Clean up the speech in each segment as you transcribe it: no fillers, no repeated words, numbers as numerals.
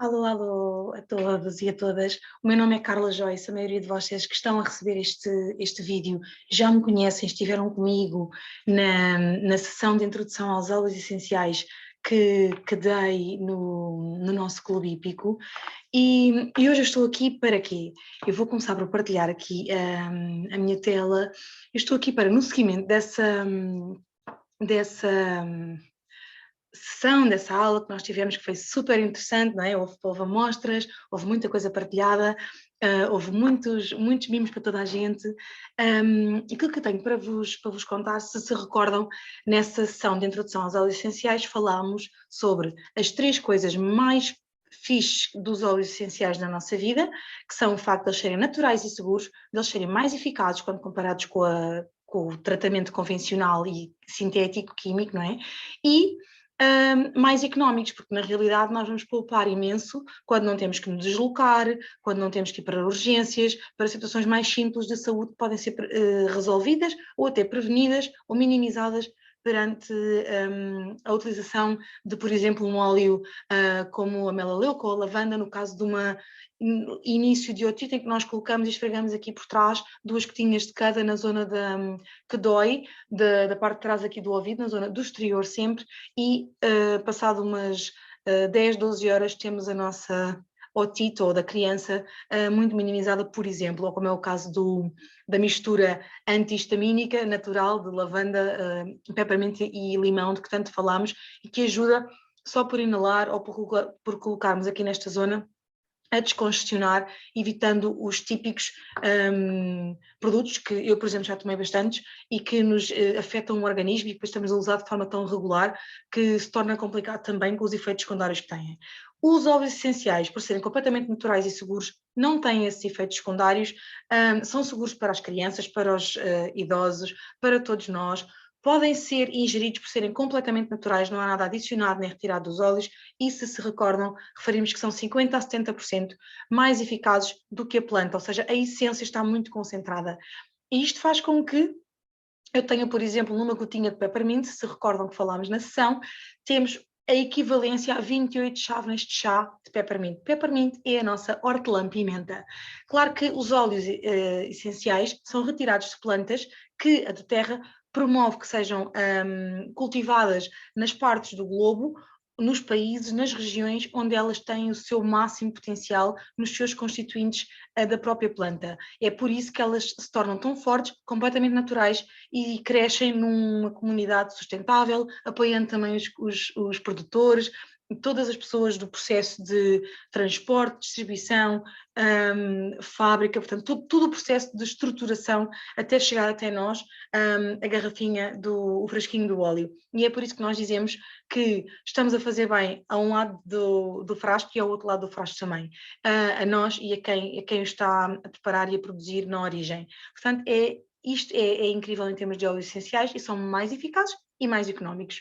Alô, alô a todos e a todas. O meu nome é Carla Joyce. A maioria de vocês que estão a receber este vídeo já me conhecem, estiveram comigo na sessão de introdução aos óleos essenciais que dei no nosso clube hípico. E hoje eu estou aqui para quê? Eu vou começar por partilhar aqui a minha tela. Eu estou aqui para, no seguimento dessa sessão, dessa aula que nós tivemos, que foi super interessante, não é? Houve amostras, houve muita coisa partilhada, houve muitos mimos para toda a gente. Aquilo que eu tenho para vos contar, se recordam, nessa sessão de introdução aos óleos essenciais, falámos sobre as 3 coisas mais fixes dos óleos essenciais na nossa vida, que são o facto de eles serem naturais e seguros, de eles serem mais eficazes quando comparados com o tratamento convencional e sintético, químico, não é? E mais económicos, porque na realidade nós vamos poupar imenso quando não temos que nos deslocar, quando não temos que ir para urgências, para situações mais simples de saúde que podem ser resolvidas ou até prevenidas ou minimizadas perante a utilização de, por exemplo, um óleo como a melaleuca ou a lavanda, no caso de uma início de otite, em que nós colocamos e esfregamos aqui por trás 2 gotinhas de cada na zona que dói, da parte de trás aqui do ouvido, na zona do exterior sempre, e passado umas 10, 12 horas temos a nossa otite ou da criança muito minimizada, por exemplo, ou como é o caso da mistura antihistamínica natural de lavanda, peppermint e limão, de que tanto falamos, e que ajuda só por inalar ou por colocarmos aqui nesta zona a descongestionar, evitando os típicos produtos que eu, por exemplo, já tomei bastantes e que nos afetam o organismo e depois estamos a usar de forma tão regular que se torna complicado também com os efeitos secundários que têm. Os óleos essenciais, por serem completamente naturais e seguros, não têm esses efeitos secundários, são seguros para as crianças, para os idosos, para todos nós. Podem ser ingeridos por serem completamente naturais, não há nada adicionado nem retirado dos óleos, e se recordam, referimos que são 50% a 70% mais eficazes do que a planta, ou seja, a essência está muito concentrada. E isto faz com que eu tenha, por exemplo, numa gotinha de peppermint, se recordam que falámos na sessão, temos a equivalência a 28 chávenas de chá de peppermint. Peppermint é a nossa hortelã-pimenta. Claro que os óleos essenciais são retirados de plantas que a de terra promove que sejam cultivadas nas partes do globo, nos países, nas regiões onde elas têm o seu máximo potencial nos seus constituintes da própria planta. É por isso que elas se tornam tão fortes, completamente naturais e crescem numa comunidade sustentável, apoiando também os produtores, todas as pessoas do processo de transporte, distribuição, fábrica, portanto, todo o processo de estruturação até chegar até nós, a garrafinha, o frasquinho do óleo. E é por isso que nós dizemos que estamos a fazer bem a um lado do frasco e ao outro lado do frasco também, a nós e a quem o está a preparar e a produzir na origem. Portanto, isto é incrível em termos de óleos essenciais e são mais eficazes e mais económicos.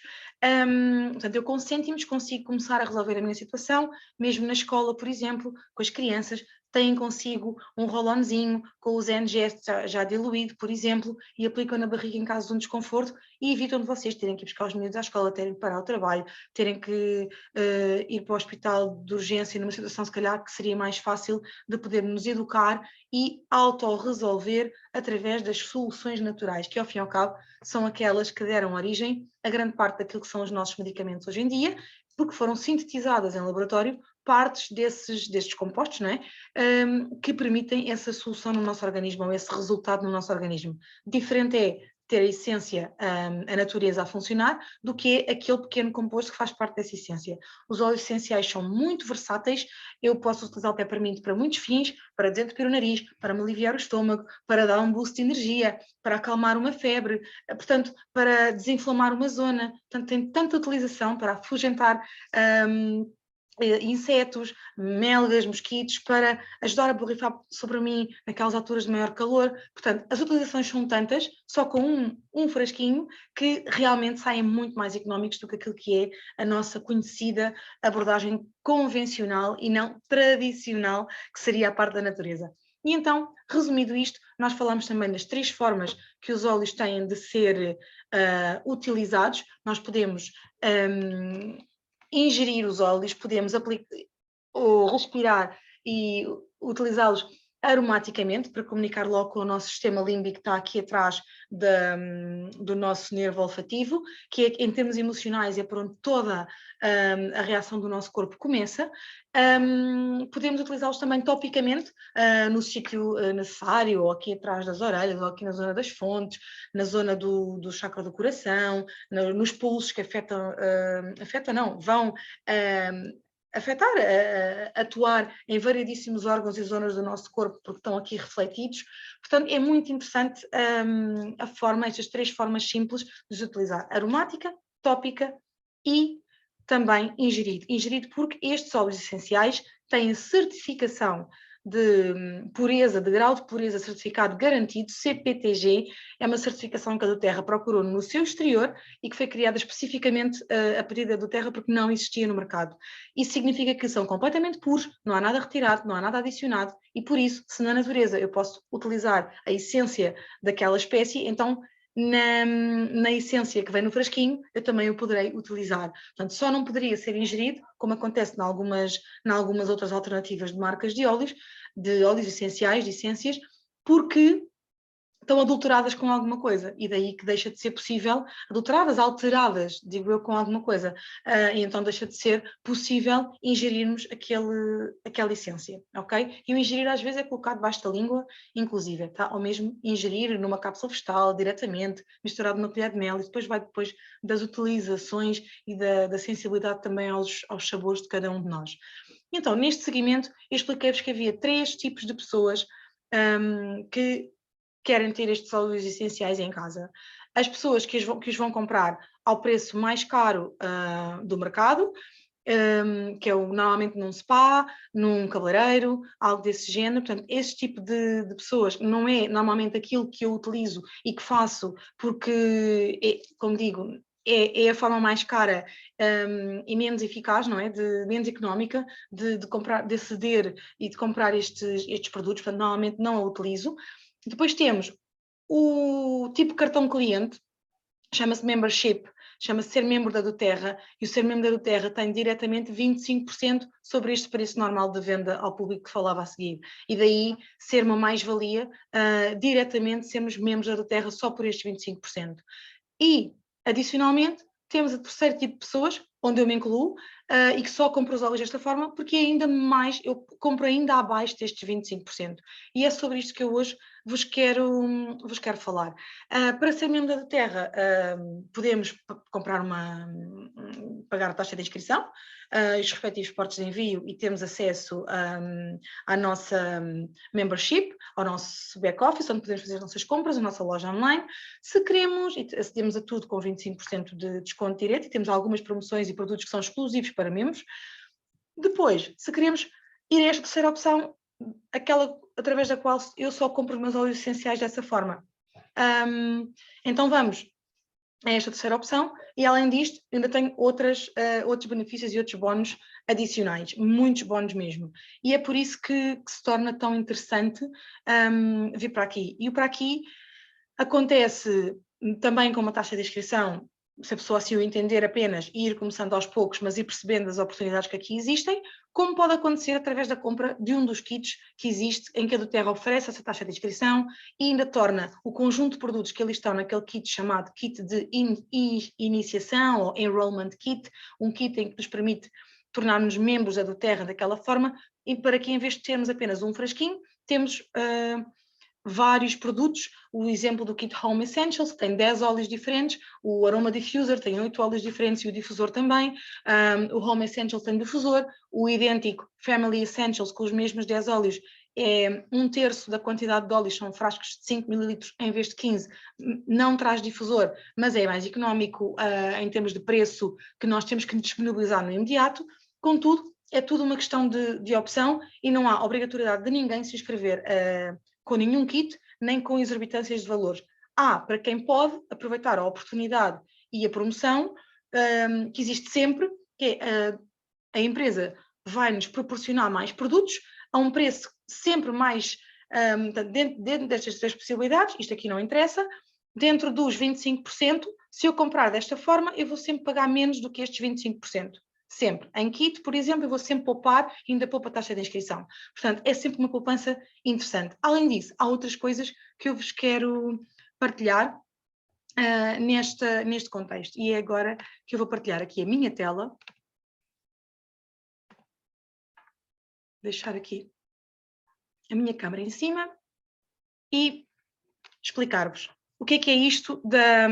Portanto, eu com cêntimos consigo começar a resolver a minha situação, mesmo na escola, por exemplo, com as crianças, têm consigo um roll-onzinho com o Zen-Gest já diluído, por exemplo, e aplicam na barriga em caso de um desconforto e evitam de vocês terem que ir buscar os miúdos à escola, terem que parar o trabalho, terem que ir para o hospital de urgência numa situação, se calhar, que seria mais fácil de poder nos educar e auto-resolver através das soluções naturais, que ao fim e ao cabo são aquelas que deram origem a grande parte daquilo que são os nossos medicamentos hoje em dia, porque foram sintetizadas em laboratório partes destes compostos, não é? Que permitem essa solução no nosso organismo, ou esse resultado no nosso organismo. Diferente é ter a essência, a natureza a funcionar, do que é aquele pequeno composto que faz parte dessa essência. Os óleos essenciais são muito versáteis, eu posso utilizar o peppermint para muitos fins, para desentupir o nariz, para me aliviar o estômago, para dar um boost de energia, para acalmar uma febre, portanto, para desinflamar uma zona, portanto, tem tanta utilização para afugentar insetos, melgas, mosquitos, para ajudar a borrifar sobre mim naquelas alturas de maior calor. Portanto, as utilizações são tantas, só com um frasquinho, que realmente saem muito mais económicos do que aquilo que é a nossa conhecida abordagem convencional e não tradicional, que seria a parte da natureza. E então, resumido isto, nós falamos também das 3 formas que os óleos têm de ser utilizados. Nós podemos ingerir os óleos, podemos ou respirar e utilizá-los aromaticamente para comunicar logo com o nosso sistema límbico que está aqui atrás do nosso nervo olfativo, que é, em termos emocionais é por onde toda a reação do nosso corpo começa. Podemos utilizá-los também topicamente no sítio necessário, ou aqui atrás das orelhas, ou aqui na zona das fontes, na zona do chakra do coração, nos pulsos que vão afetar, atuar em variedíssimos órgãos e zonas do nosso corpo, porque estão aqui refletidos. Portanto, é muito interessante estas 3 formas simples de os utilizar: aromática, tópica e também ingerido. Ingerido porque estes óleos essenciais têm certificação de pureza, de grau de pureza certificado garantido, CPTG, é uma certificação que a doTERRA procurou no seu exterior e que foi criada especificamente a pedido da doTERRA porque não existia no mercado. Isso significa que são completamente puros, não há nada retirado, não há nada adicionado e por isso, se na natureza eu posso utilizar a essência daquela espécie, então na essência que vem no frasquinho, eu também o poderei utilizar. Portanto, só não poderia ser ingerido, como acontece em algumas outras alternativas de marcas de óleos essenciais, de essências, porque estão adulteradas com alguma coisa, e daí que deixa de ser possível, adulteradas, alteradas, digo eu, com alguma coisa, e então deixa de ser possível ingerirmos aquela essência, ok? E o ingerir às vezes é colocar debaixo da língua, inclusive, tá? Ou mesmo ingerir numa cápsula vegetal, diretamente, misturado numa colher de mel, e depois vai depois das utilizações e da sensibilidade também aos sabores de cada um de nós. Então, neste seguimento, eu expliquei-vos que havia 3 tipos de pessoas que querem ter estes óleos essenciais em casa. As pessoas que os vão comprar ao preço mais caro do mercado, que é normalmente num spa, num cabeleireiro, algo desse género. Portanto, esse tipo de pessoas não é normalmente aquilo que eu utilizo e que faço porque, como digo, é a forma mais cara e menos eficaz, não é? Menos económica de comprar, de ceder e de comprar estes produtos. Portanto, normalmente não a utilizo. Depois temos o tipo cartão cliente, chama-se membership, chama-se ser membro da doTERRA, e o ser membro da doTERRA tem diretamente 25% sobre este preço normal de venda ao público que falava a seguir. E daí ser uma mais-valia, diretamente sermos membros da doTERRA só por estes 25%. E, adicionalmente, temos o terceiro tipo de pessoas, onde eu me incluo, e que só compro os óleos desta forma, porque ainda mais, eu compro ainda abaixo destes 25%. E é sobre isto que eu hoje vos quero falar. Para ser membro da doTERRA, podemos comprar pagar a taxa de inscrição, os respectivos portos de envio, e temos acesso à nossa membership, ao nosso back-office, onde podemos fazer as nossas compras, a nossa loja online. Se queremos, e acedemos a tudo com 25% de desconto direto, e temos algumas promoções e produtos que são exclusivos para membros. Depois, se queremos ir a esta terceira opção, aquela através da qual eu só compro os meus óleos essenciais dessa forma. Então vamos a esta terceira opção, e além disto ainda tenho outros benefícios e outros bónus adicionais, muitos bónus mesmo, e é por isso que se torna tão interessante vir para aqui. E o para aqui acontece também com uma taxa de inscrição, se a pessoa assim o entender apenas, ir começando aos poucos, mas ir percebendo as oportunidades que aqui existem, como pode acontecer através da compra de um dos kits que existe, em que a doTERRA oferece essa taxa de inscrição e ainda torna o conjunto de produtos que ali estão naquele kit chamado kit de iniciação ou enrollment kit, um kit em que nos permite tornar-nos membros da doTERRA daquela forma, e para que em vez de termos apenas um frasquinho, temos vários produtos. O exemplo do Kit Home Essentials tem 10 óleos diferentes, o Aroma Diffuser tem 8 óleos diferentes e o difusor também, o Home Essentials tem difusor, o idêntico Family Essentials com os mesmos 10 óleos é 1/3 da quantidade de óleos, são frascos de 5 ml em vez de 15, não traz difusor, mas é mais económico em termos de preço, que nós temos que disponibilizar no imediato. Contudo, é tudo uma questão de opção e não há obrigatoriedade de ninguém se inscrever com nenhum kit, nem com exorbitâncias de valores. Há para quem pode aproveitar a oportunidade e a promoção que existe sempre, que é a empresa vai-nos proporcionar mais produtos a um preço sempre mais, dentro destas 3 possibilidades, isto aqui não interessa, dentro dos 25%, se eu comprar desta forma, eu vou sempre pagar menos do que estes 25%. Sempre. Em kit, por exemplo, eu vou sempre poupar e ainda poupo a taxa de inscrição. Portanto, é sempre uma poupança interessante. Além disso, há outras coisas que eu vos quero partilhar neste contexto. E é agora que eu vou partilhar aqui a minha tela. Deixar aqui a minha câmera em cima e explicar-vos o que é isto da...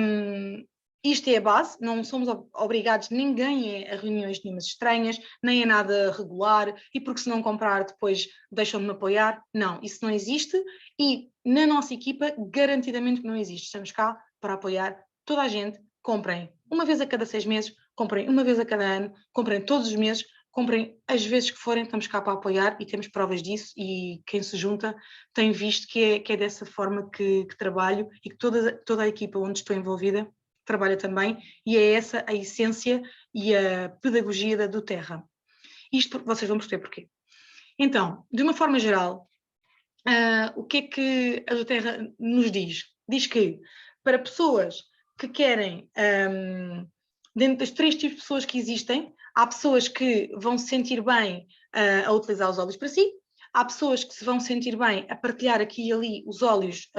Isto é a base, não somos obrigados, ninguém a reuniões nenhumas estranhas, nem a nada regular, e porque se não comprar depois deixam-me apoiar. Não, isso não existe e na nossa equipa garantidamente que não existe. Estamos cá para apoiar toda a gente. Comprem uma vez a cada 6 meses, comprem uma vez a cada ano, comprem todos os meses, comprem as vezes que forem, estamos cá para apoiar e temos provas disso e quem se junta tem visto que é dessa forma que trabalho e que toda a equipa onde estou envolvida trabalha também, e é essa a essência e a pedagogia da doTERRA. Isto vocês vão perceber porquê. Então, de uma forma geral, o que é que a doTERRA nos diz? Diz que para pessoas que querem, dentro dos 3 tipos de pessoas que existem, há pessoas que vão se sentir bem a utilizar os óleos para si, há pessoas que se vão sentir bem a partilhar aqui e ali os óleos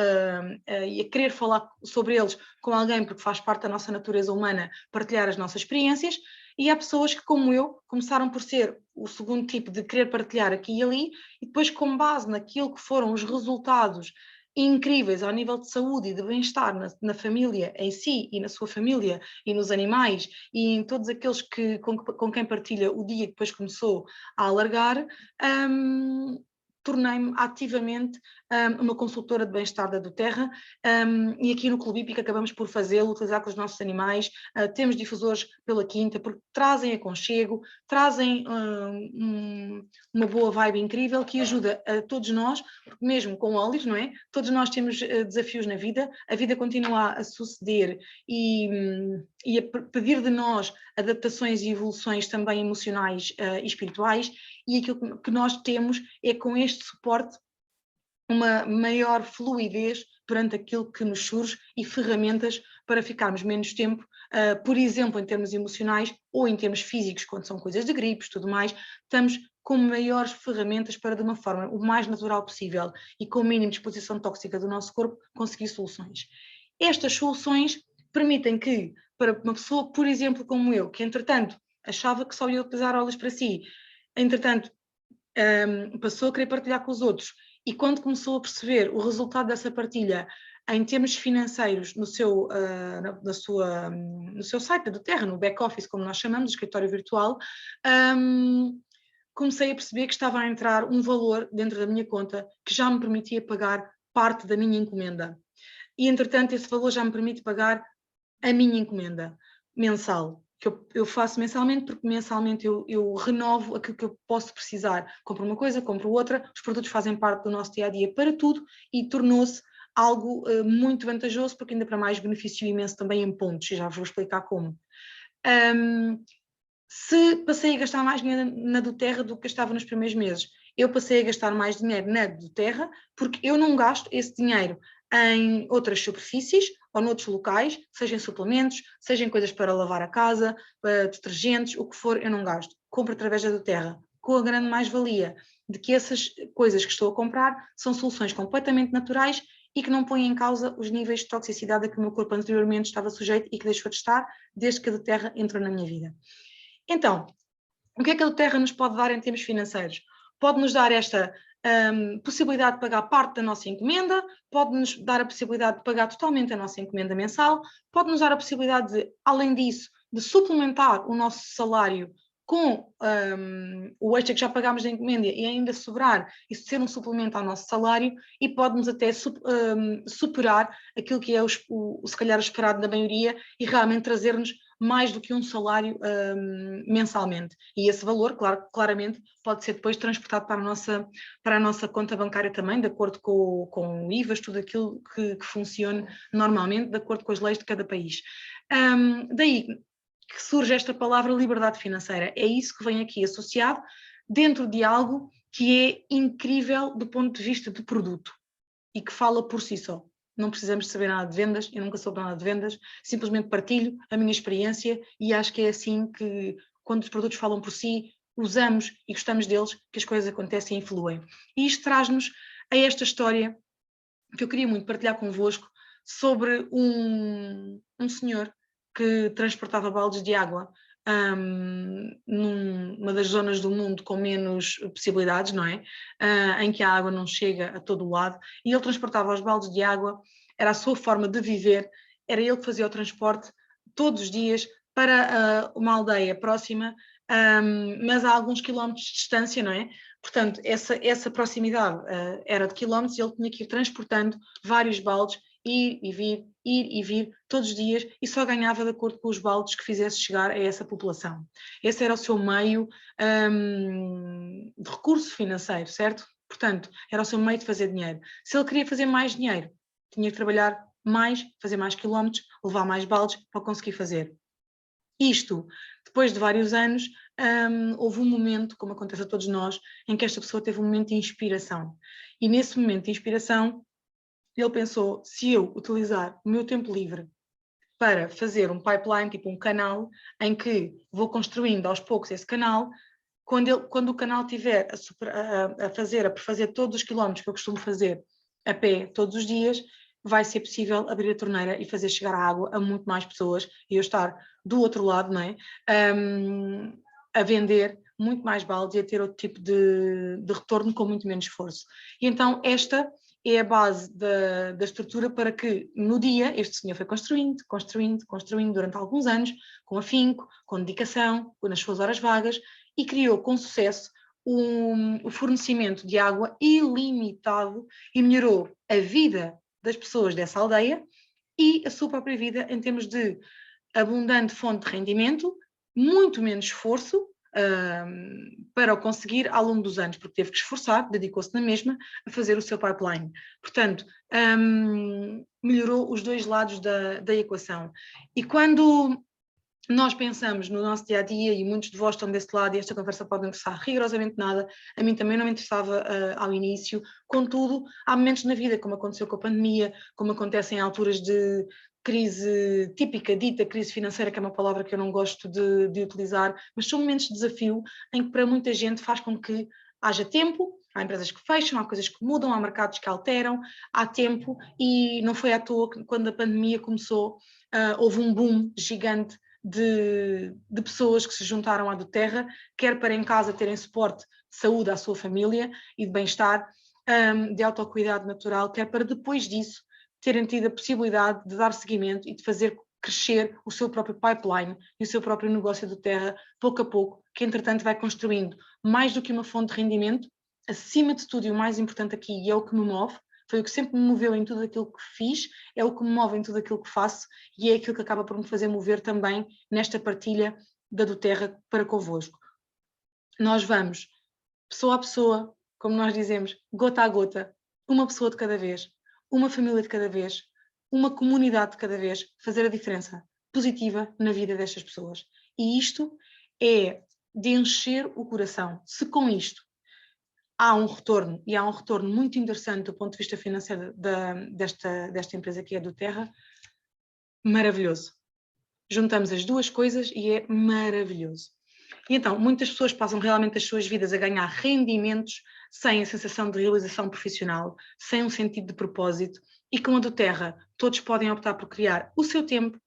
e a querer falar sobre eles com alguém porque faz parte da nossa natureza humana partilhar as nossas experiências, e há pessoas que, como eu, começaram por ser o segundo tipo de querer partilhar aqui e ali, e depois com base naquilo que foram os resultados incríveis ao nível de saúde e de bem-estar na família em si e na sua família e nos animais e em todos aqueles com quem partilha o dia que depois começou a alargar, tornei-me ativamente uma consultora de bem-estar da doTERRA, e aqui no Clube Hípico acabamos por fazê-lo, utilizar com os nossos animais, temos difusores pela quinta, porque trazem aconchego, trazem uma boa vibe incrível que ajuda a todos nós, porque mesmo com óleos, não é? Todos nós temos desafios na vida, a vida continua a suceder e a pedir de nós adaptações e evoluções também emocionais e espirituais, e aquilo que nós temos é com este suporte uma maior fluidez perante aquilo que nos surge e ferramentas para ficarmos menos tempo, por exemplo, em termos emocionais ou em termos físicos, quando são coisas de gripes, tudo mais, estamos com maiores ferramentas para, de uma forma o mais natural possível e com o mínimo de exposição tóxica do nosso corpo, conseguir soluções. Estas soluções permitem que, para uma pessoa, por exemplo, como eu, que entretanto achava que só ia utilizar óleos para si, entretanto passou a querer partilhar com os outros, e quando começou a perceber o resultado dessa partilha em termos financeiros no seu site da doTERRA, no back-office, como nós chamamos, escritório virtual, comecei a perceber que estava a entrar um valor dentro da minha conta que já me permitia pagar parte da minha encomenda. E, entretanto, esse valor já me permite pagar a minha encomenda mensal, que eu faço mensalmente, porque mensalmente eu renovo aquilo que eu posso precisar. Compro uma coisa, compro outra, os produtos fazem parte do nosso dia-a-dia para tudo e tornou-se algo muito vantajoso, porque ainda para mais beneficio imenso também em pontos, e já vos vou explicar como. Se passei a gastar mais dinheiro na doTERRA do que gastava nos primeiros meses, eu passei a gastar mais dinheiro na doTERRA porque eu não gasto esse dinheiro em outras superfícies ou noutros locais, sejam suplementos, sejam coisas para lavar a casa, detergentes, o que for, eu não gasto. Compro através da doTERRA, com a grande mais-valia de que essas coisas que estou a comprar são soluções completamente naturais e que não põem em causa os níveis de toxicidade a que o meu corpo anteriormente estava sujeito e que deixou de estar desde que a doTERRA entrou na minha vida. Então, o que é que a doTERRA nos pode dar em termos financeiros? Pode-nos dar esta possibilidade de pagar parte da nossa encomenda, pode-nos dar a possibilidade de pagar totalmente a nossa encomenda mensal, pode-nos dar a possibilidade de, além disso, de suplementar o nosso salário com o extra que já pagámos da encomenda e ainda sobrar, isso ser um suplemento ao nosso salário, e pode-nos até superar aquilo que é se calhar o esperado da maioria e realmente trazer-nos mais do que um salário mensalmente. E esse valor, claramente, pode ser depois transportado para a nossa conta bancária também, de acordo com o IVAs, tudo aquilo que funcione normalmente, de acordo com as leis de cada país. Daí que surge esta palavra liberdade financeira. É isso que vem aqui associado dentro de algo que é incrível do ponto de vista de produto e que fala por si só. Não precisamos saber nada de vendas, eu nunca soube nada de vendas, simplesmente partilho a minha experiência e acho que é assim que quando os produtos falam por si, usamos e gostamos deles, que as coisas acontecem e fluem. E isto traz-nos a esta história que eu queria muito partilhar convosco sobre um senhor que transportava baldes de água numa das zonas do mundo com menos possibilidades, não é? Em que a água não chega a todo o lado, e ele transportava os baldes de água, era a sua forma de viver, era ele que fazia o transporte todos os dias para uma aldeia próxima, mas a alguns quilómetros de distância, não é? Portanto, essa proximidade era de quilómetros e ele tinha que ir transportando vários baldes, ir e vir todos os dias, e só ganhava de acordo com os baldes que fizesse chegar a essa população. Esse era o seu meio de recurso financeiro, certo? Portanto, era o seu meio de fazer dinheiro. Se ele queria fazer mais dinheiro, tinha que trabalhar mais, fazer mais quilómetros, levar mais baldes para conseguir fazer. Isto, depois de vários anos, houve um momento, como acontece a todos nós, em que esta pessoa teve um momento de inspiração. E nesse momento de inspiração, ele pensou, se eu utilizar o meu tempo livre para fazer um pipeline, tipo um canal, em que vou construindo aos poucos esse canal, quando o canal estiver a fazer todos os quilómetros que eu costumo fazer a pé todos os dias, vai ser possível abrir a torneira e fazer chegar a água a muito mais pessoas e eu estar do outro lado, não é? A vender muito mais baldes e a ter outro tipo de retorno com muito menos esforço. E então esta é a base da estrutura para que no dia este senhor foi construindo durante alguns anos, com afinco, com dedicação, nas suas horas vagas, e criou com sucesso o fornecimento de água ilimitado e melhorou a vida das pessoas dessa aldeia e a sua própria vida em termos de abundante fonte de rendimento, muito menos esforço para o conseguir ao longo dos anos, porque teve que esforçar, dedicou-se na mesma a fazer o seu pipeline. Portanto, melhorou os dois lados da equação. E quando nós pensamos no nosso dia-a-dia, e muitos de vós estão desse lado, e esta conversa pode não interessar rigorosamente nada, a mim também não me interessava ao início, contudo, há momentos na vida, como aconteceu com a pandemia, como acontece em alturas de crise típica, dita crise financeira, que é uma palavra que eu não gosto de utilizar, mas são momentos de desafio em que para muita gente faz com que haja tempo, há empresas que fecham, há coisas que mudam, há mercados que alteram, há tempo, e não foi à toa que quando a pandemia começou, houve um boom gigante de pessoas que se juntaram à do Terra, quer para em casa terem suporte de saúde à sua família e de bem-estar, de autocuidado natural, quer para depois disso terem tido a possibilidade de dar seguimento e de fazer crescer o seu próprio pipeline e o seu próprio negócio do Terra, pouco a pouco, que entretanto vai construindo mais do que uma fonte de rendimento, acima de tudo, e o mais importante aqui, e é o que me move, foi o que sempre me moveu em tudo aquilo que fiz, é o que me move em tudo aquilo que faço e é aquilo que acaba por me fazer mover também nesta partilha da do Terra para convosco. Nós vamos, pessoa a pessoa, como nós dizemos, gota a gota, uma pessoa de cada vez, uma família de cada vez, uma comunidade de cada vez, fazer a diferença positiva na vida destas pessoas. E isto é de encher o coração. Se com isto há um retorno, e há um retorno muito interessante do ponto de vista financeiro desta empresa que é do Terra, maravilhoso. Juntamos as duas coisas e é maravilhoso. E então, muitas pessoas passam realmente as suas vidas a ganhar rendimentos sem a sensação de realização profissional, sem um sentido de propósito, e com a do Terra, todos podem optar por criar o seu tempo,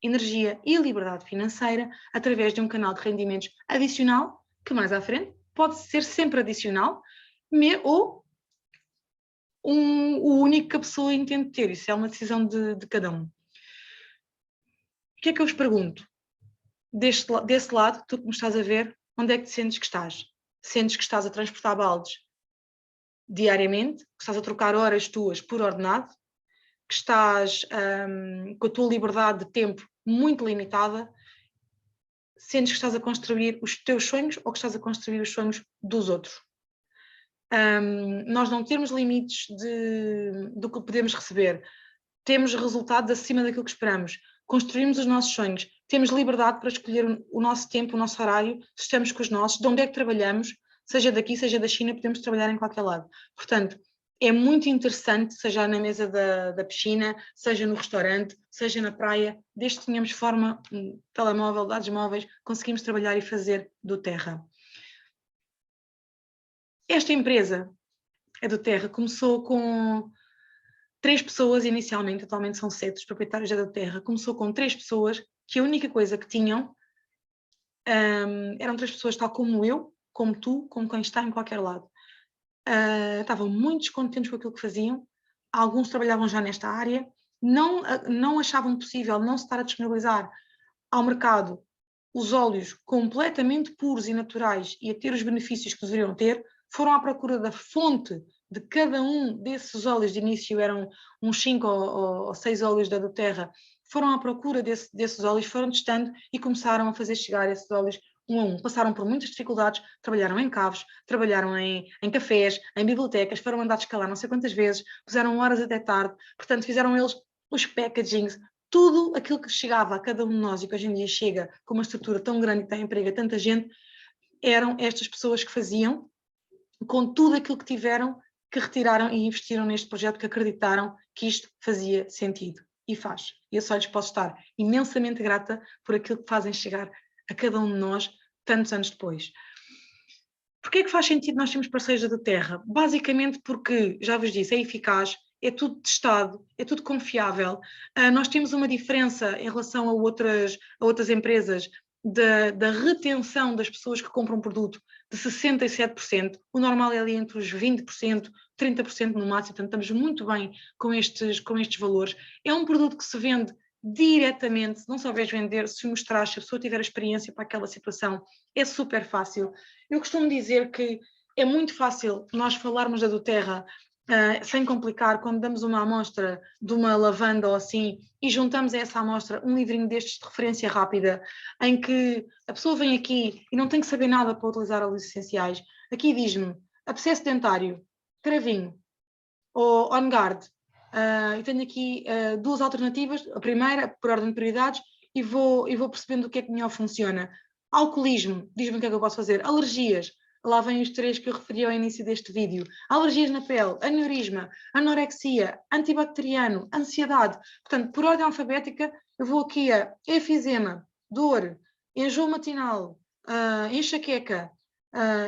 energia e liberdade financeira através de um canal de rendimentos adicional, que mais à frente pode ser sempre adicional, ou o único que a pessoa entende ter. Isso é uma decisão de cada um. O que é que eu vos pergunto? Desse lado, tu que me estás a ver, onde é que te sentes que estás? Sentes que estás a transportar baldes diariamente? Que estás a trocar horas tuas por ordenado? Que estás com a tua liberdade de tempo muito limitada? Sentes que estás a construir os teus sonhos ou que estás a construir os sonhos dos outros? Nós não temos limites do que podemos receber, temos resultados acima daquilo que esperamos, construímos os nossos sonhos, temos liberdade para escolher o nosso tempo, o nosso horário, se estamos com os nossos, de onde é que trabalhamos, seja daqui, seja da China, podemos trabalhar em qualquer lado. Portanto, é muito interessante, seja na mesa da piscina, seja no restaurante, seja na praia, desde que tenhamos forma, telemóvel, dados móveis, conseguimos trabalhar e fazer do Terra. Esta empresa, a do Terra, começou com 3 pessoas inicialmente, atualmente são 7 os proprietários da Terra, começou com 3 pessoas que a única coisa que tinham eram 3 pessoas tal como eu, como tu, como quem está em qualquer lado. Estavam muito descontentes com aquilo que faziam, alguns trabalhavam já nesta área, não achavam possível não se estar a disponibilizar ao mercado os óleos completamente puros e naturais e a ter os benefícios que deveriam ter, foram à procura da fonte de cada um desses óleos, de início eram uns 5 ou 6 óleos da doTERRA, foram à procura desses óleos, foram testando e começaram a fazer chegar esses óleos um a um. Passaram por muitas dificuldades, trabalharam em caves, trabalharam em cafés, em bibliotecas, foram mandados calar não sei quantas vezes, puseram horas até tarde, portanto fizeram eles os packagings, tudo aquilo que chegava a cada um de nós e que hoje em dia chega com uma estrutura tão grande que dá emprego a tanta gente, eram estas pessoas que faziam, com tudo aquilo que tiveram, que retiraram e investiram neste projeto, que acreditaram que isto fazia sentido. E faz. E eu só lhes posso estar imensamente grata por aquilo que fazem chegar a cada um de nós tantos anos depois. Porquê é que faz sentido nós termos parceiros da doTERRA? Basicamente porque, já vos disse, é eficaz, é tudo testado, é tudo confiável. Nós temos uma diferença em relação a outras empresas da retenção das pessoas que compram um produto de 67%. O normal é ali entre os 20%, 30% no máximo, portanto estamos muito bem com estes valores. É um produto que se vende diretamente, não souberes vender, se mostrar, se a pessoa tiver a experiência para aquela situação, é super fácil. Eu costumo dizer que é muito fácil nós falarmos da doTERRA sem complicar, quando damos uma amostra de uma lavanda ou assim e juntamos a essa amostra um livrinho destes de referência rápida, em que a pessoa vem aqui e não tem que saber nada para utilizar óleos essenciais. Aqui diz-me abscesso dentário, cravinho ou on guard. Eu tenho aqui 2 alternativas, a primeira por ordem de prioridades e vou percebendo o que é que melhor funciona. Alcoolismo, diz-me o que é que eu posso fazer. Alergias, lá vêm os 3 que eu referi ao início deste vídeo. Alergias na pele, aneurisma, anorexia, antibacteriano, ansiedade. Portanto, por ordem alfabética, eu vou aqui a efizema, dor, enjoo matinal, enxaqueca,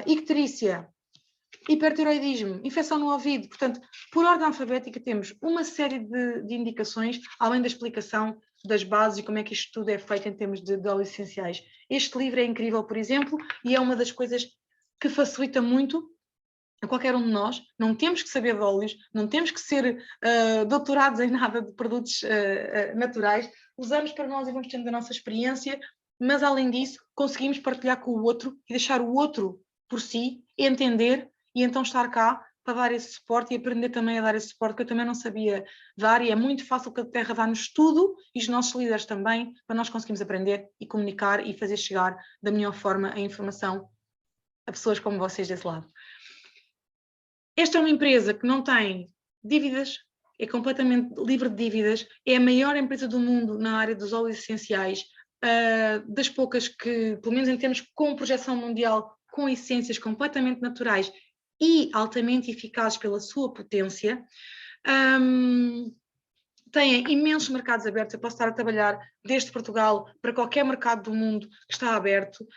icterícia, hipertiroidismo, infecção no ouvido. Portanto, por ordem alfabética temos uma série de indicações, além da explicação das bases e como é que isto tudo é feito em termos de óleos essenciais. Este livro é incrível, por exemplo, e é uma das coisas que facilita muito a qualquer um de nós. Não temos que saber de óleos, não temos que ser doutorados em nada de produtos naturais. Usamos para nós e vamos tendo a nossa experiência, mas além disso, conseguimos partilhar com o outro e deixar o outro por si, entender e então estar cá para dar esse suporte e aprender também a dar esse suporte que eu também não sabia dar, e é muito fácil que a doTERRA dá-nos tudo e os nossos líderes também, para nós conseguirmos aprender e comunicar e fazer chegar da melhor forma a informação a pessoas como vocês desse lado. Esta é uma empresa que não tem dívidas, é completamente livre de dívidas, é a maior empresa do mundo na área dos óleos essenciais, das poucas que, pelo menos em termos com projeção mundial, com essências completamente naturais e altamente eficazes pela sua potência. Têm imensos mercados abertos, eu posso estar a trabalhar desde Portugal para qualquer mercado do mundo que está aberto,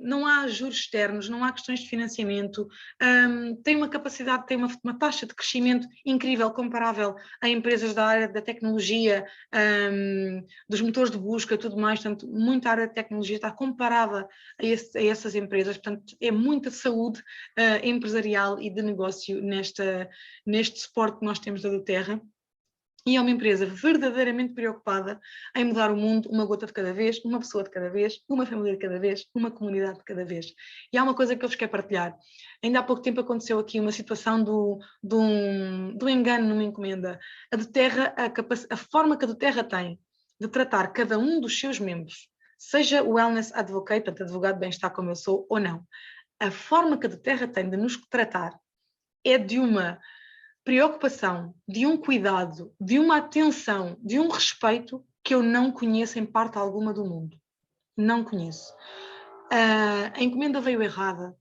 não há juros externos, não há questões de financiamento, tem uma capacidade, tem uma taxa de crescimento incrível, comparável a empresas da área da tecnologia, dos motores de busca e tudo mais, portanto, muita área de tecnologia está comparada a essas empresas, portanto, é muita saúde empresarial e de negócio neste suporte que nós temos da doTERRA. E é uma empresa verdadeiramente preocupada em mudar o mundo uma gota de cada vez, uma pessoa de cada vez, uma família de cada vez, uma comunidade de cada vez. E há uma coisa que eu vos quero partilhar. Ainda há pouco tempo aconteceu aqui uma situação do engano numa encomenda. A doTERRA, a forma que a doTERRA tem de tratar cada um dos seus membros, seja o Wellness Advocate, portanto, advogado de bem-estar como eu sou, ou não, a forma que a doTERRA tem de nos tratar é de uma preocupação, de um cuidado, de uma atenção, de um respeito que eu não conheço em parte alguma do mundo. Não conheço. A encomenda veio errada,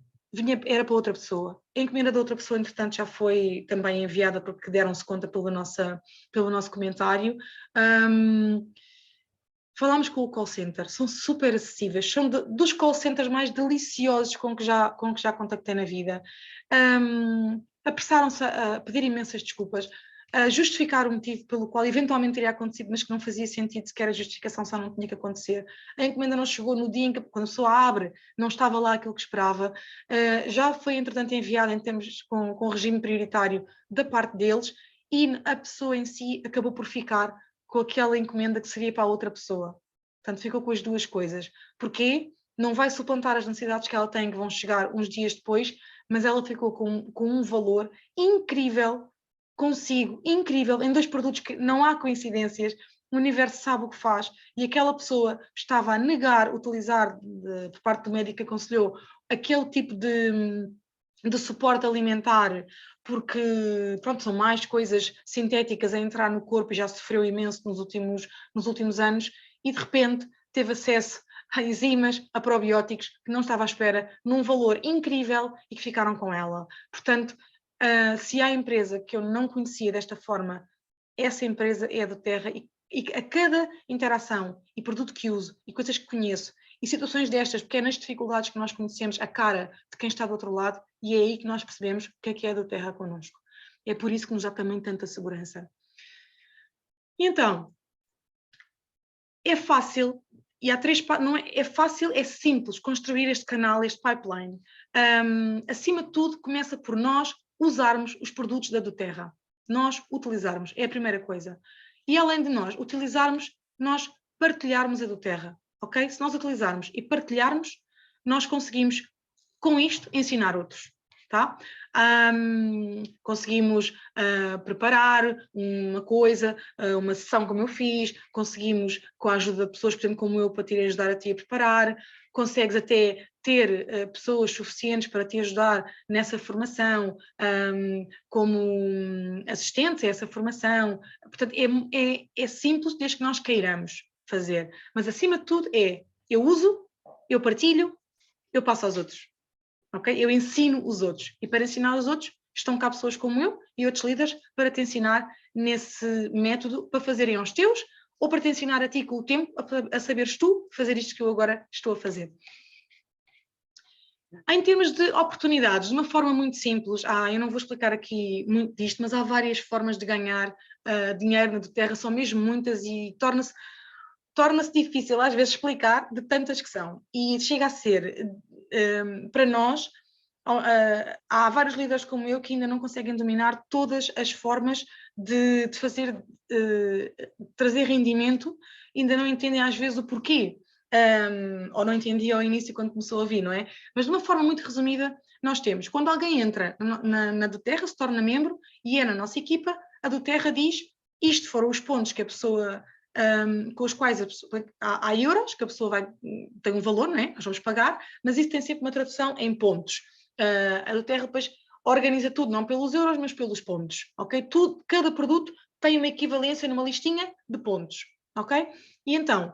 era para outra pessoa. A encomenda da outra pessoa, entretanto, já foi também enviada porque deram-se conta pelo nosso comentário. Falámos com o call center, são super acessíveis, são dos call centers mais deliciosos com que já contactei na vida. Apressaram-se a pedir imensas desculpas, a justificar o motivo pelo qual eventualmente teria acontecido, mas que não fazia sentido sequer a justificação, só não tinha que acontecer. A encomenda não chegou no dia em que, quando a pessoa abre, não estava lá aquilo que esperava. Já foi, entretanto, enviada em termos com regime prioritário da parte deles e a pessoa em si acabou por ficar com aquela encomenda que seria para a outra pessoa. Portanto, ficou com as duas coisas. Porquê? Não vai suplantar as necessidades que ela tem, que vão chegar uns dias depois, mas ela ficou com um valor incrível consigo, incrível, em 2 produtos que não há coincidências, o universo sabe o que faz, e aquela pessoa estava a negar utilizar, por parte do médico que aconselhou, aquele tipo de suporte alimentar, porque pronto, são mais coisas sintéticas a entrar no corpo e já sofreu imenso nos últimos anos, e de repente teve acesso a enzimas, a probióticos, que não estava à espera, num valor incrível e que ficaram com ela. Portanto, se há empresa que eu não conhecia desta forma, essa empresa é a do Terra, e a cada interação e produto que uso e coisas que conheço e situações destas, pequenas dificuldades que nós conhecemos, a cara de quem está do outro lado, e é aí que nós percebemos o que é a do Terra connosco. É por isso que nos dá também tanta segurança. E então, é fácil, e há 3, não é fácil, é simples construir este canal, este pipeline. Acima de tudo, começa por nós usarmos os produtos da doTERRA. Nós utilizarmos, é a primeira coisa. E além de nós utilizarmos, nós partilharmos a doTERRA, ok? Se nós utilizarmos e partilharmos, nós conseguimos, com isto, ensinar outros. Tá? Conseguimos preparar uma coisa, uma sessão como eu fiz, conseguimos, com a ajuda de pessoas, por exemplo, como eu, para te ajudar a ti a preparar, consegues até ter pessoas suficientes para te ajudar nessa formação, como assistentes a essa formação. Portanto, é simples desde que nós queiramos fazer, mas acima de tudo eu uso, eu partilho, eu passo aos outros. Okay? Eu ensino os outros, e para ensinar os outros estão cá pessoas como eu e outros líderes para te ensinar nesse método, para fazerem aos teus, ou para te ensinar a ti com o tempo a saberes tu fazer isto que eu agora estou a fazer. Em termos de oportunidades, de uma forma muito simples, eu não vou explicar aqui muito disto, mas há várias formas de ganhar dinheiro na doTERRA, são mesmo muitas, e torna-se difícil às vezes explicar de tantas que são, e chega a ser, para nós, há vários líderes como eu que ainda não conseguem dominar todas as formas de fazer, trazer rendimento, ainda não entendem às vezes o porquê, ou não entendia ao início quando começou a vir, não é? Mas de uma forma muito resumida, nós temos, quando alguém entra na doTERRA, se torna membro e é na nossa equipa, a doTERRA diz, isto foram os pontos que a pessoa... com os quais há euros, que a pessoa tem um valor, não é? Nós vamos pagar, mas isso tem sempre uma tradução em pontos. A doTERRA depois organiza tudo, não pelos euros, mas pelos pontos, ok? Cada produto tem uma equivalência numa listinha de pontos, ok? E então,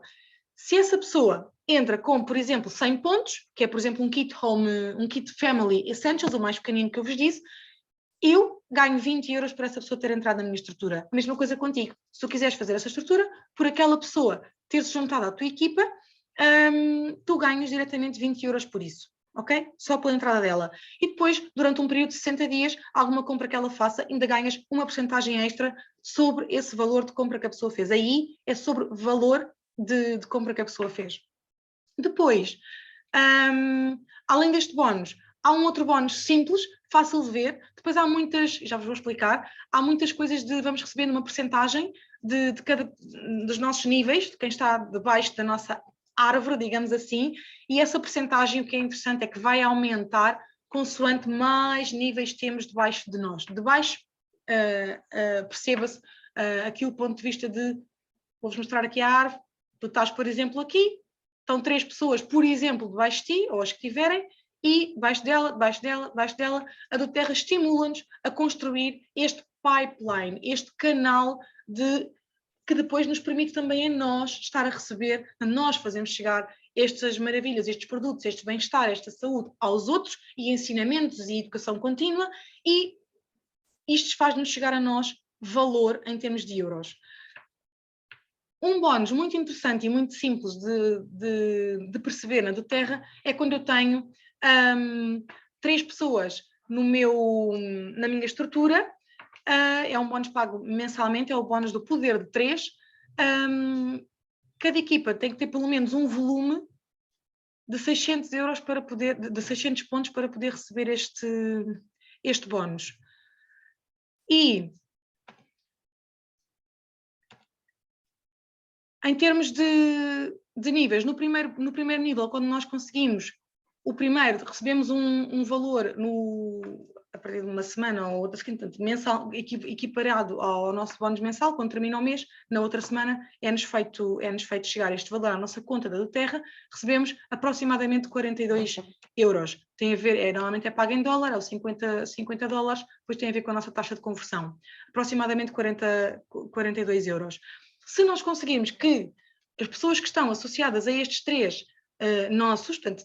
se essa pessoa entra com, por exemplo, 100 pontos, que é, por exemplo, um kit Family Essentials, o mais pequenino que eu vos disse, eu ganho 20 euros para essa pessoa ter entrado na minha estrutura. A mesma coisa contigo. Se tu quiseres fazer essa estrutura, por aquela pessoa ter-se juntado à tua equipa, tu ganhas diretamente 20 euros por isso, ok? Só pela entrada dela. E depois, durante um período de 60 dias, alguma compra que ela faça, ainda ganhas uma porcentagem extra sobre esse valor de compra que a pessoa fez. Aí é sobre valor de compra que a pessoa fez. Depois, além deste bónus, há um outro bónus simples, fácil de ver. Depois há muitas, já vos vou explicar, há muitas coisas vamos recebendo uma porcentagem de cada dos nossos níveis, de quem está debaixo da nossa árvore, digamos assim, e essa porcentagem, o que é interessante é que vai aumentar consoante mais níveis temos debaixo de nós. Debaixo, perceba-se aqui o ponto de vista de, vou-vos mostrar aqui a árvore, tu estás, por exemplo, aqui, estão 3 pessoas, por exemplo, debaixo de ti, ou as que tiverem, e debaixo dela, a doTERRA estimula-nos a construir este pipeline, este canal que depois nos permite também a nós estar a receber, a nós fazemos chegar estas maravilhas, estes produtos, este bem-estar, esta saúde aos outros e ensinamentos e educação contínua, e isto faz-nos chegar a nós valor em termos de euros. Um bónus muito interessante e muito simples de perceber na do Terra é quando eu tenho 3 pessoas na minha estrutura. É um bónus pago mensalmente, é o bónus do poder de 3. Cada equipa tem que ter pelo menos um volume de 600 euros para poder, de 600 pontos para poder receber este bónus. E em termos de níveis, no primeiro nível, quando nós conseguimos o primeiro, recebemos um valor a partir de uma semana ou outra seguinte, portanto, mensal, equiparado ao nosso bónus mensal. Quando termina o mês, na outra semana é-nos feito chegar este valor à nossa conta da do Terra, recebemos aproximadamente 42 euros. Tem a ver, normalmente é pago em dólar, é os 50 dólares, depois tem a ver com a nossa taxa de conversão. Aproximadamente 42 euros. Se nós conseguirmos que as pessoas que estão associadas a estes 3 nossos, portanto,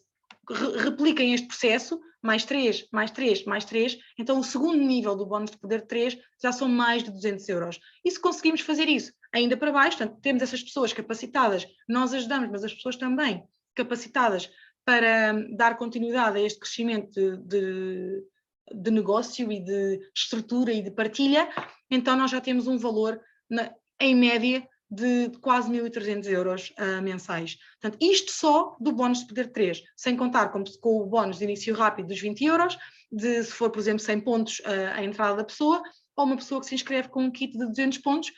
repliquem este processo, mais 3, mais 3, mais 3, então o segundo nível do bónus de poder 3 já são mais de 200 euros. E se conseguimos fazer isso ainda para baixo, portanto, temos essas pessoas capacitadas, nós ajudamos, mas as pessoas também capacitadas para dar continuidade a este crescimento de negócio e de estrutura e de partilha, então nós já temos um valor, em média, de quase 1.300 euros mensais. Portanto, isto só do bónus de poder 3, sem contar com o bónus de início rápido dos 20 euros, se for, por exemplo, 100 pontos a entrada da pessoa, ou uma pessoa que se inscreve com um kit de 200 pontos,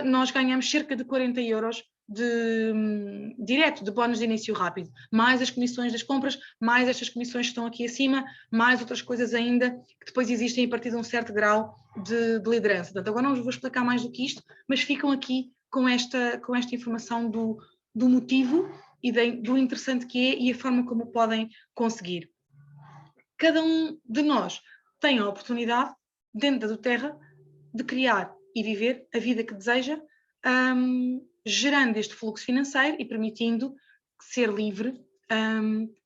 nós ganhamos cerca de 40 euros direto de bónus de início rápido, mais as comissões das compras, mais estas comissões que estão aqui acima, mais outras coisas ainda que depois existem a partir de um certo grau de liderança. Portanto, agora não vos vou explicar mais do que isto, mas ficam aqui com esta informação do motivo e do interessante que é e a forma como podem conseguir. Cada um de nós tem a oportunidade, dentro da do Terra, de criar e viver a vida que deseja, gerando este fluxo financeiro e permitindo ser livre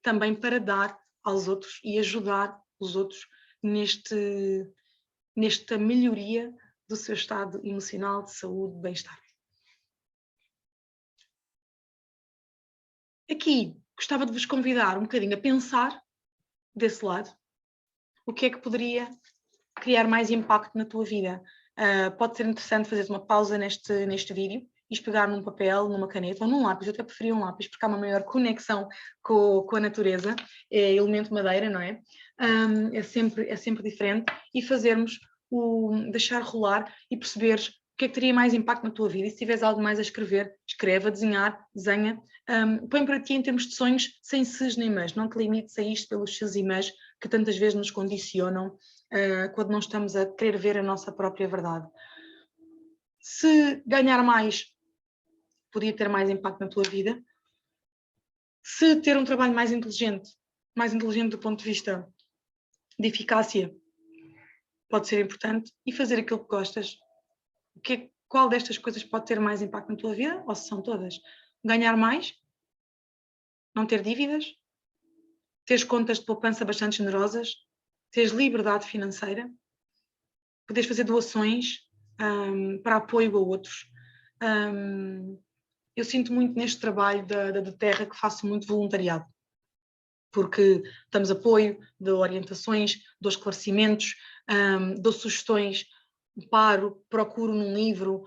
também para dar aos outros e ajudar os outros nesta melhoria do seu estado emocional, de saúde, de bem-estar. Aqui gostava de vos convidar um bocadinho a pensar desse lado. O que é que poderia criar mais impacto na tua vida? Pode ser interessante fazer uma pausa neste vídeo e pegar num papel, numa caneta ou num lápis. Eu até preferia um lápis porque há uma maior conexão com a natureza. É elemento madeira, não é? É sempre diferente. E fazermos deixar rolar e perceberes o que é que teria mais impacto na tua vida. E se tiveres algo mais a escrever, escreve, a desenhar, desenha. Põe para ti em termos de sonhos, sem ses nem mas. Não te limites a isto pelos ses e mas que tantas vezes nos condicionam quando não estamos a querer ver a nossa própria verdade. Se ganhar mais, podia ter mais impacto na tua vida. Se ter um trabalho mais inteligente do ponto de vista de eficácia, pode ser importante. E fazer aquilo que gostas. Qual destas coisas pode ter mais impacto na tua vida? Ou se são todas? Ganhar mais? Não ter dívidas? Teres contas de poupança bastante generosas? Teres liberdade financeira? Poderes fazer doações para apoio a outros? Eu sinto muito neste trabalho da Terra que faço muito voluntariado, porque damos apoio, dou orientações, dou esclarecimentos, dou sugestões, paro, procuro num livro,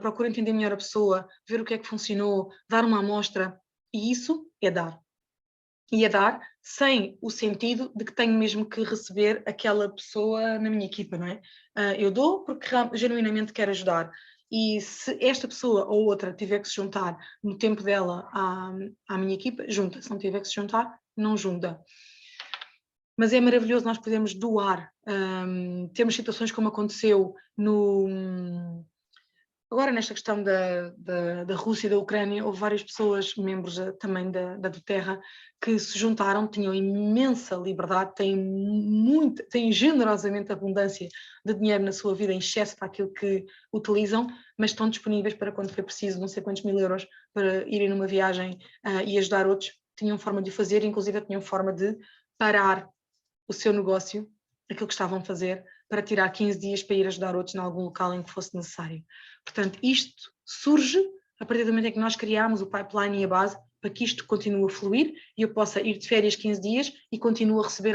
procuro entender melhor a pessoa, ver o que é que funcionou, dar uma amostra, e isso é dar. E é dar sem o sentido de que tenho mesmo que receber aquela pessoa na minha equipa, não é? Eu dou porque genuinamente quero ajudar. E se esta pessoa ou outra tiver que se juntar no tempo dela à minha equipa, junta. Se não tiver que se juntar, não junta. Mas é maravilhoso nós podermos doar. Temos situações como aconteceu agora nesta questão da Rússia e da Ucrânia, houve várias pessoas, membros também da do Terra, que se juntaram, tinham imensa liberdade, têm generosamente abundância de dinheiro na sua vida, em excesso para aquilo que utilizam, mas estão disponíveis para quando for preciso, não sei quantos mil euros, para irem numa viagem e ajudar outros. tinham forma de o fazer, inclusive tinham forma de parar o seu negócio, aquilo que estavam a fazer, para tirar 15 dias para ir ajudar outros em algum local em que fosse necessário. Portanto, isto surge a partir do momento em que nós criámos o pipeline e a base para que isto continue a fluir e eu possa ir de férias 15 dias e continuo a receber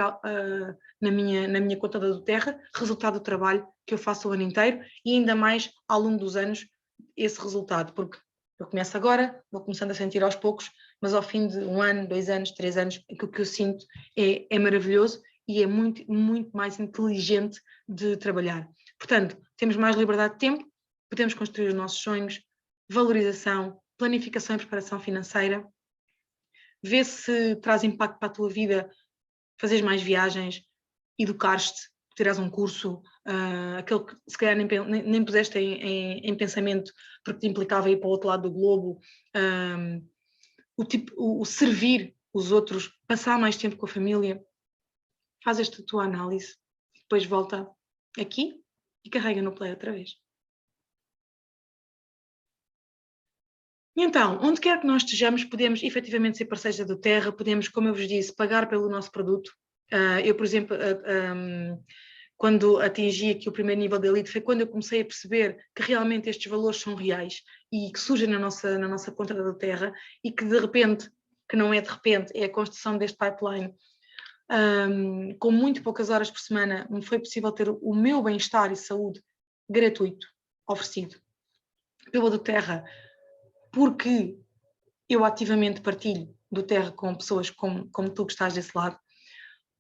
na minha conta da Doterra resultado do trabalho que eu faço o ano inteiro e ainda mais ao longo dos anos esse resultado, porque eu começo agora, vou começando a sentir aos poucos, mas ao fim de 1 ano, 2 anos, 3 anos, aquilo que eu sinto é maravilhoso e é muito, muito mais inteligente de trabalhar. Portanto, temos mais liberdade de tempo, podemos construir os nossos sonhos, valorização, planificação e preparação financeira, vê se traz impacto para a tua vida, fazeres mais viagens, educares-te, tirares um curso, aquele que se calhar nem puseste em pensamento porque te implicava ir para o outro lado do globo, o servir os outros, passar mais tempo com a família, faz esta tua análise, depois volta aqui e carrega no play outra vez. Então, onde quer que nós estejamos, podemos efetivamente ser parceiros da Doterra, podemos, como eu vos disse, pagar pelo nosso produto. Eu, por exemplo, quando atingi aqui o primeiro nível de elite, foi quando eu comecei a perceber que realmente estes valores são reais e que surgem na nossa conta da Doterra e que de repente, que não é de repente, é a construção deste pipeline, com muito poucas horas por semana, me foi possível ter o meu bem-estar e saúde gratuito, oferecido pela Doterra, porque eu ativamente partilho Doterra com pessoas como tu que estás desse lado.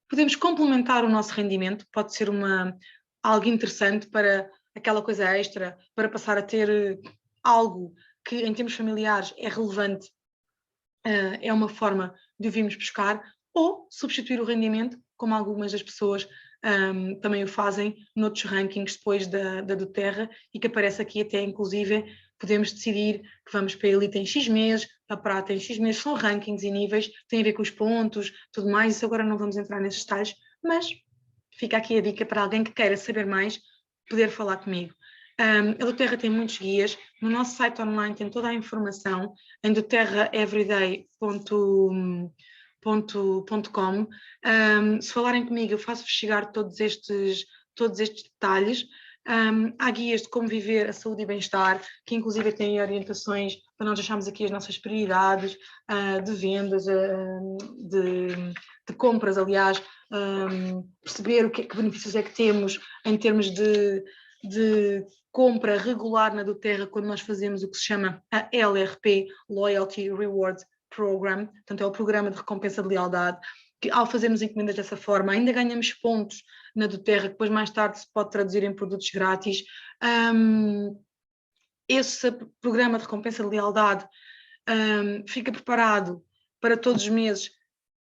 Podemos complementar o nosso rendimento, pode ser algo interessante para aquela coisa extra, para passar a ter algo que em termos familiares é relevante, é uma forma de o virmos buscar, ou substituir o rendimento, como algumas das pessoas também o fazem noutros rankings depois da Doterra e que aparece aqui até inclusive podemos decidir que vamos para a elite em X meses, para a prata em X meses, são rankings e níveis, tem a ver com os pontos, tudo mais, isso agora não vamos entrar nesses detalhes, mas fica aqui a dica para alguém que queira saber mais, poder falar comigo. A Doterra tem muitos guias, no nosso site online tem toda a informação, em doterraeveryday.com. Se falarem comigo, eu faço-vos chegar todos estes detalhes. Há guias de como viver a saúde e bem-estar, que inclusive têm orientações para nós acharmos aqui as nossas prioridades de vendas, de compras, aliás, perceber que benefícios é que temos em termos de compra regular na Doterra quando nós fazemos o que se chama a LRP, Loyalty Reward Program, portanto é o programa de recompensa de lealdade, que ao fazermos encomendas dessa forma ainda ganhamos pontos na Doterra, que depois mais tarde se pode traduzir em produtos grátis. Esse programa de recompensa de lealdade fica preparado para todos os meses,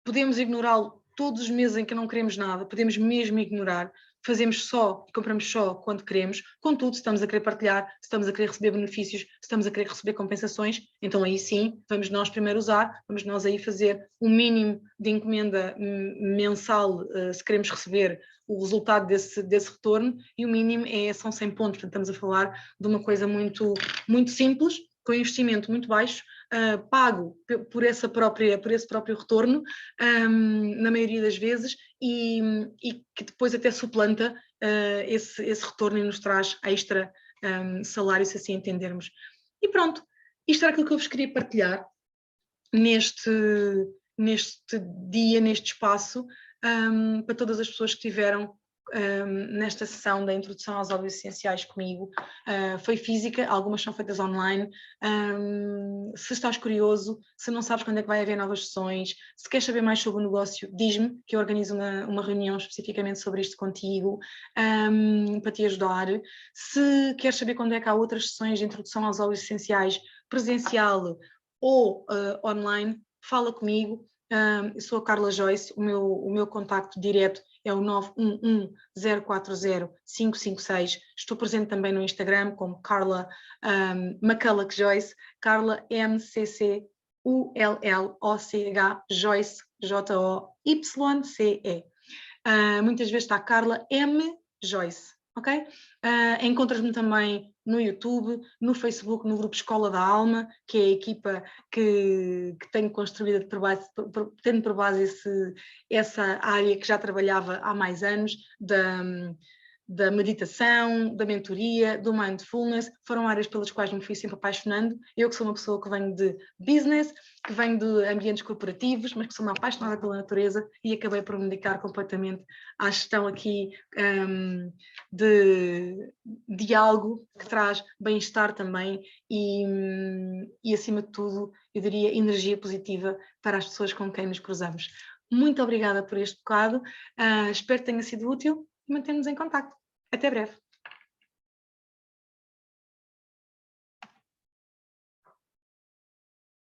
podemos ignorá-lo todos os meses em que não queremos nada, podemos mesmo ignorar, fazemos só e compramos só quando queremos, contudo, se estamos a querer partilhar, se estamos a querer receber benefícios, se estamos a querer receber compensações, então aí sim, vamos nós primeiro usar, vamos nós aí fazer um mínimo de encomenda mensal, se queremos receber o resultado desse retorno, e o mínimo são 100 pontos, portanto estamos a falar de uma coisa muito, muito simples, com investimento muito baixo, pago por esse próprio retorno, na maioria das vezes, e que depois até suplanta esse retorno e nos traz extra salário, se assim entendermos. E pronto, isto era aquilo que eu vos queria partilhar neste dia, neste espaço, para todas as pessoas que tiveram nesta sessão da introdução aos óleos essenciais comigo. Foi física, algumas são feitas online. Se estás curioso, se não sabes quando é que vai haver novas sessões, se queres saber mais sobre o negócio, diz-me que eu organizo uma reunião especificamente sobre isto contigo, para te ajudar. Se queres saber quando é que há outras sessões de introdução aos óleos essenciais, presencial ou online, fala comigo. Eu sou a Carla Joyce, o meu contacto direto é o 911-040-556. Estou presente também no Instagram como Carla McCulloch Joyce, Carla MCCULLOCH Joyce, JOYCE. Muitas vezes está Carla M. Joyce, ok? Encontras-me também no YouTube, no Facebook, no grupo Escola da Alma, que é a equipa que tenho construído tendo por base essa área que já trabalhava há mais anos, da meditação, da mentoria, do mindfulness, foram áreas pelas quais me fui sempre apaixonando. Eu que sou uma pessoa que venho de business, que venho de ambientes corporativos, mas que sou uma apaixonada pela natureza e acabei por me dedicar completamente à gestão aqui de algo que traz bem-estar também e, acima de tudo, eu diria energia positiva para as pessoas com quem nos cruzamos. Muito obrigada por este bocado, espero que tenha sido útil e mantemos-nos em contacto. Até breve.